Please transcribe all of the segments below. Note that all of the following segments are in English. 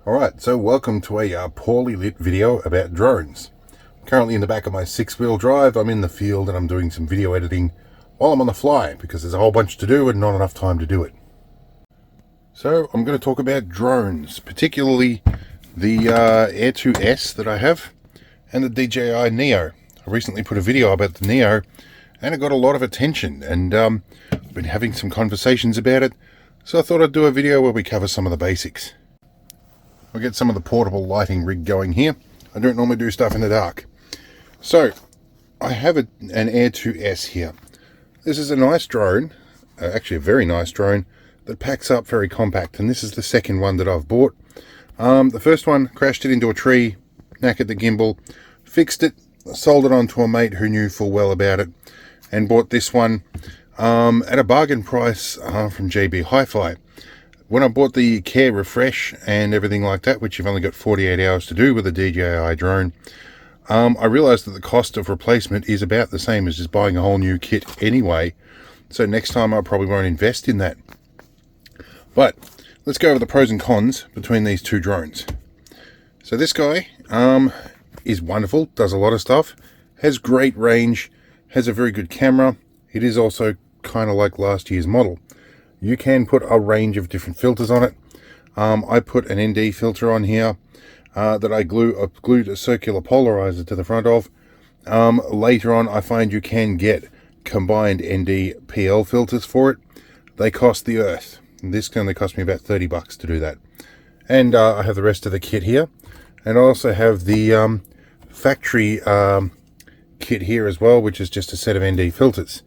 Alright, so welcome to a poorly lit video about drones. Currently in the back of my 6-wheel drive. I'm in the field and I'm doing some video editing while I'm on the fly because there's a whole bunch to do and not enough time to do it. So I'm going to talk about drones, particularly the Air2S that I have and the DJI Neo. I recently put a video about the Neo and it got a lot of attention, and I've been having some conversations about it, so I thought I'd do a video where we cover some of the basics. I'll get some of the portable lighting rig going here. I don't normally do stuff in the dark. So, I have an Air2S here. This is a nice drone, actually a very nice drone, that packs up very compact, and this is the second one that I've bought. The first one, crashed it into a tree, knackered the gimbal, fixed it, sold it on to a mate who knew full well about it, and bought this one at a bargain price from JB Hi-Fi. When I bought the care refresh and everything like that, which you've only got 48 hours to do with a DJI drone, I realized that the cost of replacement is about the same as just buying a whole new kit anyway. So next time I probably won't invest in that. But let's go over the pros and cons between these two drones. So this guy is wonderful, does a lot of stuff, has great range, has a very good camera. It is also kind of like last year's model. You can put a range of different filters on it. I put an ND filter on here that I glued a circular polarizer to the front of. Later on, I find you can get combined ND PL filters for it. They cost the earth. This only cost me about 30 bucks to do that. And I have the rest of the kit here. And I also have the factory kit here as well, which is just a set of ND filters.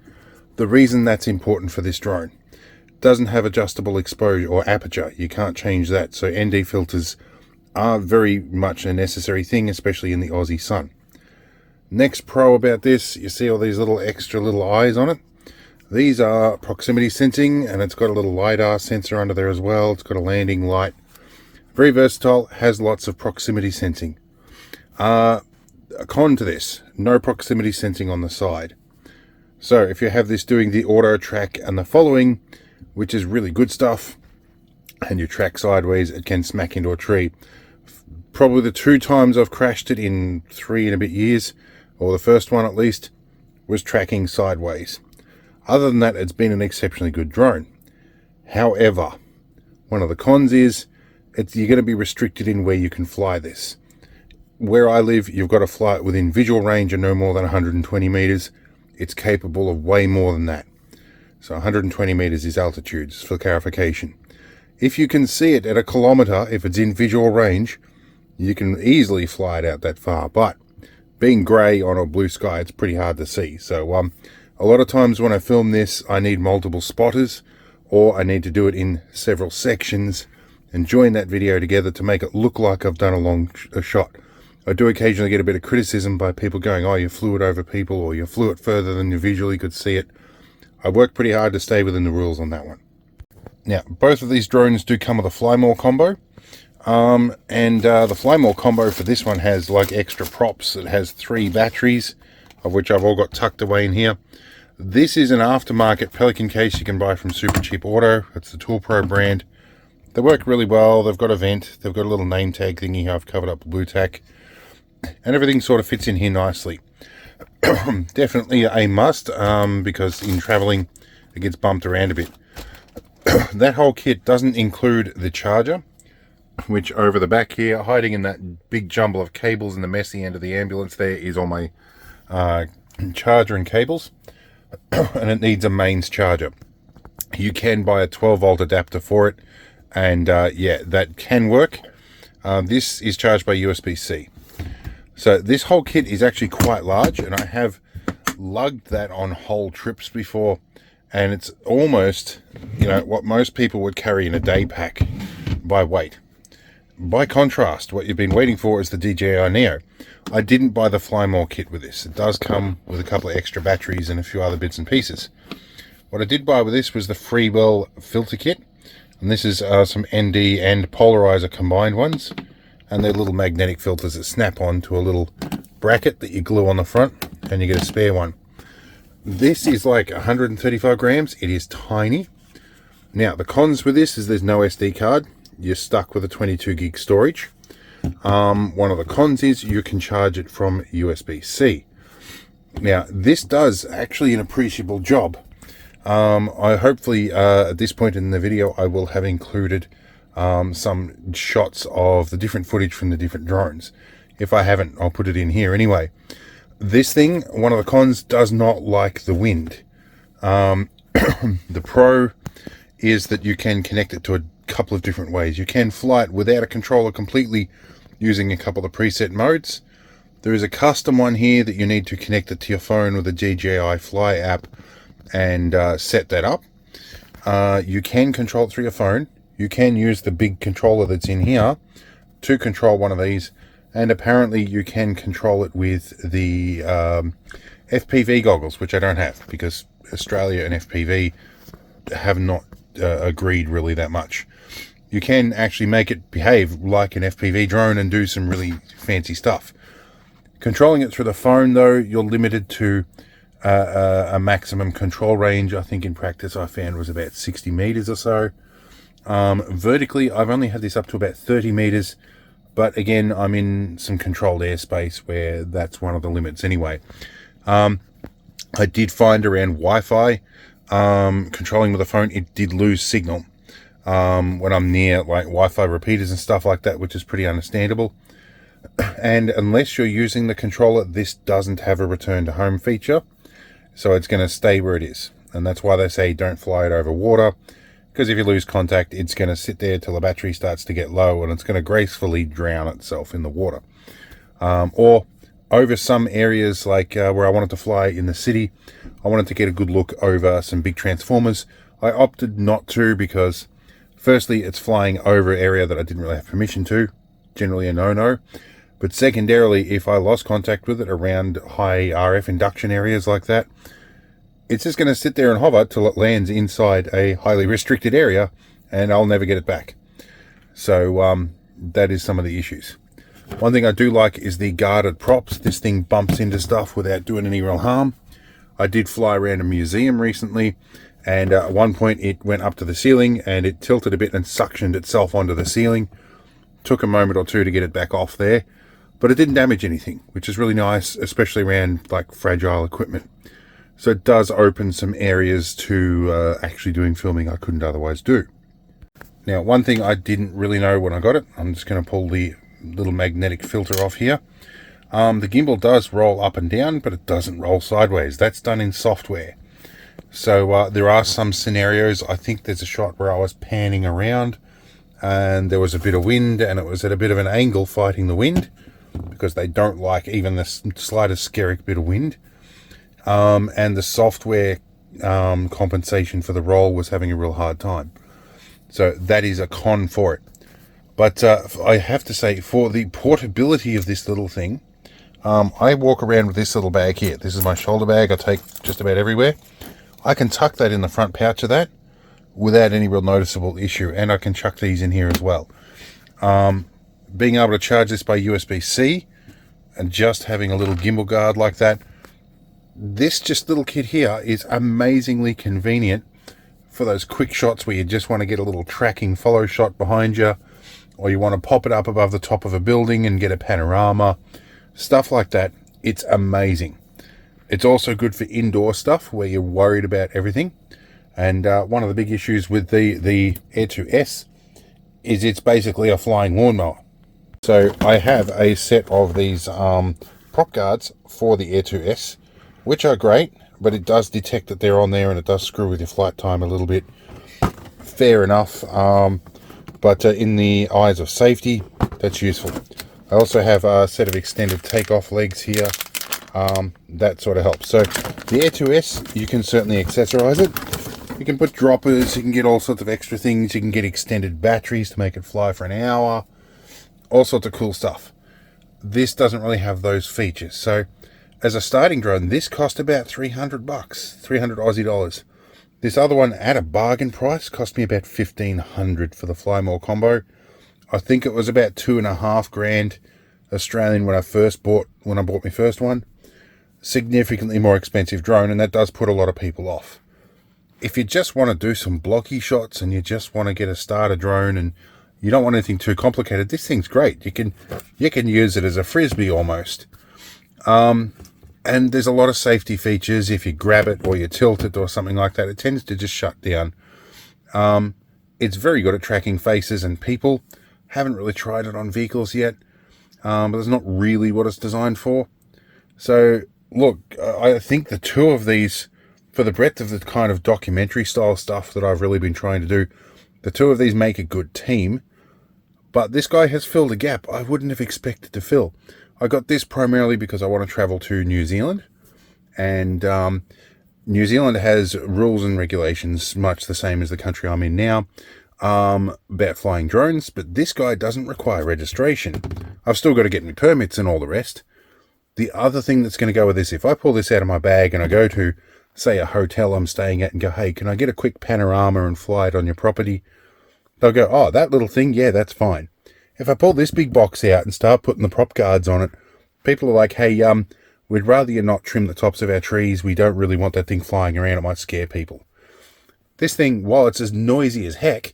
The reason that's important for this drone: doesn't have adjustable exposure or aperture. You can't change that, so ND filters are very much a necessary thing, especially in the Aussie sun. Next pro about this, you see all these little extra little eyes on it. These are proximity sensing, and it's got a little LiDAR sensor under there as well. It's got a landing light. Very versatile, has lots of proximity sensing. A con to this: no proximity sensing on the side. So if you have this doing the auto track and the following, which is really good stuff, and you track sideways, it can smack into a tree. Probably the 2 times I've crashed it in 3 and a bit years, or the first one at least, was tracking sideways. Other than that, it's been an exceptionally good drone. However, one of the cons is you're going to be restricted in where you can fly this. Where I live, you've got to fly it within visual range of no more than 120 meters. It's capable of way more than that. So 120 meters is altitude, just for clarification. If you can see it at 1 kilometer, if it's in visual range, you can easily fly it out that far. But being grey on a blue sky, it's pretty hard to see. So a lot of times when I film this, I need multiple spotters, or I need to do it in several sections and join that video together to make it look like I've done a long shot. I do occasionally get a bit of criticism by people going, "Oh, you flew it over people," or "You flew it further than you visually could see it." I worked pretty hard to stay within the rules on that one. Now, both of these drones do come with a fly more combo. The fly more combo for this one has like extra props. It has 3 batteries, of which I've all got tucked away in here. This is an aftermarket Pelican case you can buy from Super Cheap Auto. It's the Tool Pro brand. They work really well. They've got a vent. They've got a little name tag thingy here I've covered up with blue tack. And everything sort of fits in here nicely. Definitely a must, because in traveling it gets bumped around a bit. That whole kit doesn't include the charger, which over the back here, hiding in that big jumble of cables in the messy end of the ambulance, there is all my charger and cables. And it needs a mains charger. You can buy a 12-volt adapter for it, and yeah, that can work. This is charged by USB-C. So this whole kit is actually quite large, and I have lugged that on whole trips before, and it's almost, you know, what most people would carry in a day pack by weight. By contrast, what you've been waiting for is the DJI Neo. I didn't buy the Fly More kit with this. It does come with a couple of extra batteries and a few other bits and pieces. What I did buy with this was the Freewell filter kit, and this is some ND and polarizer combined ones. And they're little magnetic filters that snap on to a little bracket that you glue on the front, and you get a spare one. This is like 135 grams. It is tiny. Now, the cons with this is there's no SD card. you're stuck with a 22 gig storage. One of the cons is you can charge it from USB-C. Now, this does actually an appreciable job. I hopefully, at this point in the video, I will have included some shots of the different footage from the different drones. If I haven't, I'll put it in here anyway. This thing, one of the cons, does not like the wind. The pro is that you can connect it to a couple of different ways. You can fly it without a controller completely using a couple of preset modes. There is a custom one here that you need to connect it to your phone with a DJI Fly app and set that up. You can control it through your phone. You can use the big controller that's in here to control one of these, and apparently you can control it with the FPV goggles, which I don't have because Australia and FPV have not agreed really that much. You can actually make it behave like an FPV drone and do some really fancy stuff. Controlling it through the phone, though, you're limited to a maximum control range. I think in practice I found was about 60 meters or so. Vertically, I've only had this up to about 30 meters, but again, I'm in some controlled airspace where that's one of the limits anyway. I did find around Wi-Fi, controlling with the phone, it did lose signal when I'm near like Wi-Fi repeaters and stuff like that, which is pretty understandable. And unless you're using the controller, this doesn't have a return to home feature, so it's going to stay where it is. And that's why they say don't fly it over water, because if you lose contact, it's going to sit there till the battery starts to get low, and it's going to gracefully drown itself in the water. Or over some areas like where I wanted to fly in the city, I wanted to get a good look over some big transformers. I opted not to because firstly, it's flying over an area that I didn't really have permission to, generally a no-no. But secondarily, if I lost contact with it around high RF induction areas like that, it's just going to sit there and hover till it lands inside a highly restricted area, and I'll never get it back. So that is some of the issues. One thing I do like is the guarded props. This thing bumps into stuff without doing any real harm. I did fly around a museum recently, and at one point it went up to the ceiling and it tilted a bit and suctioned itself onto the ceiling. Took a moment or two to get it back off there, but it didn't damage anything, which is really nice, especially around like fragile equipment. So it does open some areas to actually doing filming I couldn't otherwise do. Now, one thing I didn't really know when I got it, I'm just going to pull the little magnetic filter off here. The gimbal does roll up and down, but it doesn't roll sideways. That's done in software. So there are some scenarios. I think there's a shot where I was panning around and there was a bit of wind, and it was at a bit of an angle fighting the wind because they don't like even the slightest skerrick bit of wind. And the software compensation for the roll was having a real hard time. So that is a con for it. But I have to say, for the portability of this little thing, I walk around with this little bag here. This is my shoulder bag I take just about everywhere. I can tuck that in the front pouch of that without any real noticeable issue, and I can chuck these in here as well. Being able to charge this by USB-C and just having a little gimbal guard like that, this just little kit here is amazingly convenient for those quick shots where you just want to get a little tracking follow shot behind you, or you want to pop it up above the top of a building and get a panorama, stuff like that. It's amazing. It's also good for indoor stuff where you're worried about everything. And one of the big issues with the Air2S is it's basically a flying lawnmower. So I have a set of these prop guards for the Air2S, which are great, but it does detect that they're on there and it does screw with your flight time a little bit. Fair enough. But in the eyes of safety, that's useful. I also have a set of extended takeoff legs here. That sort of helps. So the Air2S, you can certainly accessorize it. You can put droppers, you can get all sorts of extra things. You can get extended batteries to make it fly for an hour. All sorts of cool stuff. This doesn't really have those features. So as a starting drone, this cost about 300 bucks, 300 Aussie dollars. This other one at a bargain price cost me about 1,500 for the Fly More combo. I think it was about 2.5 grand Australian when I bought my first one. Significantly more expensive drone, and that does put a lot of people off. If you just want to do some blocky shots and you just want to get a starter drone and you don't want anything too complicated, this thing's great. You can use it as a frisbee almost. And there's a lot of safety features. If you grab it or you tilt it or something like that, it tends to just shut down. It's very good at tracking faces and people. Haven't really tried it on vehicles yet, but it's not really what it's designed for. So look, I think the two of these, for the breadth of the kind of documentary style stuff that I've really been trying to do, the two of these make a good team. But this guy has filled a gap I wouldn't have expected to fill. I got this primarily because I want to travel to New Zealand, and New Zealand has rules and regulations much the same as the country I'm in now about flying drones, but this guy doesn't require registration. I've still got to get my permits and all the rest. The other thing that's going to go with this, if I pull this out of my bag and I go to, say, a hotel I'm staying at and go, hey, can I get a quick panorama and fly it on your property? They'll go, oh, that little thing, yeah, that's fine. If I pull this big box out and start putting the prop guards on it, people are like, hey, we'd rather you not trim the tops of our trees. We don't really want that thing flying around. It might scare people. This thing, while it's as noisy as heck,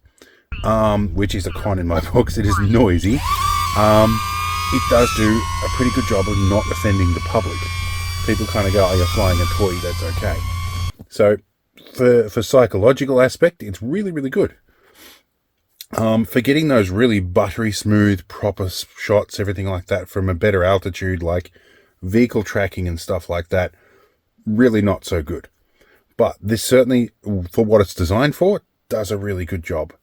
which is a con in my books, it is noisy, it does do a pretty good job of not offending the public. People kind of go, oh, you're flying a toy, that's okay. So for psychological aspect, it's really, really good. For getting those really buttery smooth, proper shots, everything like that from a better altitude, like vehicle tracking and stuff like that, really not so good. But this certainly, for what it's designed for, does a really good job.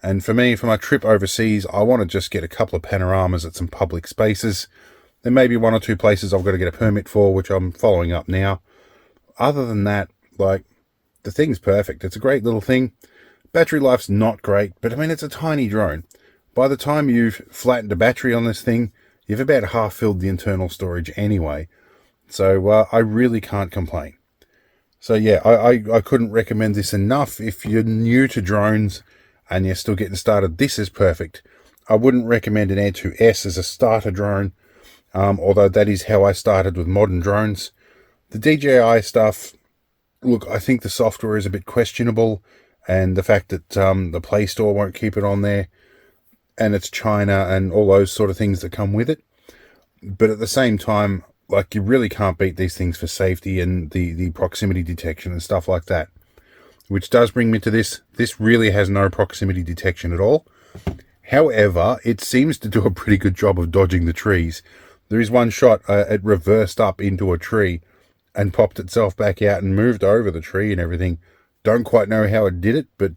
And for me, for my trip overseas, I want to just get a couple of panoramas at some public spaces. There may be one or two places I've got to get a permit for, which I'm following up now. Other than that, like, the thing's perfect. It's a great little thing. Battery life's not great, but I mean, it's a tiny drone. By the time you've flattened a battery on this thing, you've about half filled the internal storage anyway. So I really can't complain. So yeah, I couldn't recommend this enough. If you're new to drones and you're still getting started, this is perfect. I wouldn't recommend an Air2S as a starter drone, although that is how I started with modern drones. The DJI stuff, look, I think the software is a bit questionable, and the fact that the Play Store won't keep it on there, and it's China and all those sort of things that come with it. But at the same time, like, you really can't beat these things for safety and the proximity detection and stuff like that. Which does bring me to this. This really has no proximity detection at all. However, it seems to do a pretty good job of dodging the trees. There is one shot, it reversed up into a tree and popped itself back out and moved over the tree and everything. Don't quite know how it did it, but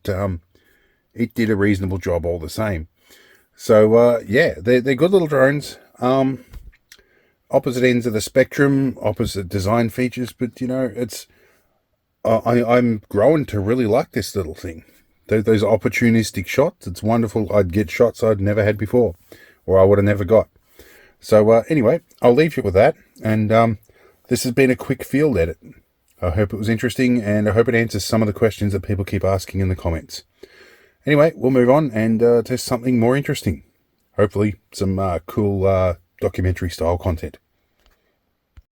it did a reasonable job all the same. So, yeah, they're good little drones. Opposite ends of the spectrum, opposite design features, but, you know, it's... I'm growing to really like this little thing. Those opportunistic shots, it's wonderful. I'd get shots I'd never had before, or I would have never got. So anyway, I'll leave you with that, and this has been a quick field edit. I hope it was interesting, and I hope it answers some of the questions that people keep asking in the comments. Anyway, we'll move on and test something more interesting. Hopefully some cool documentary style content.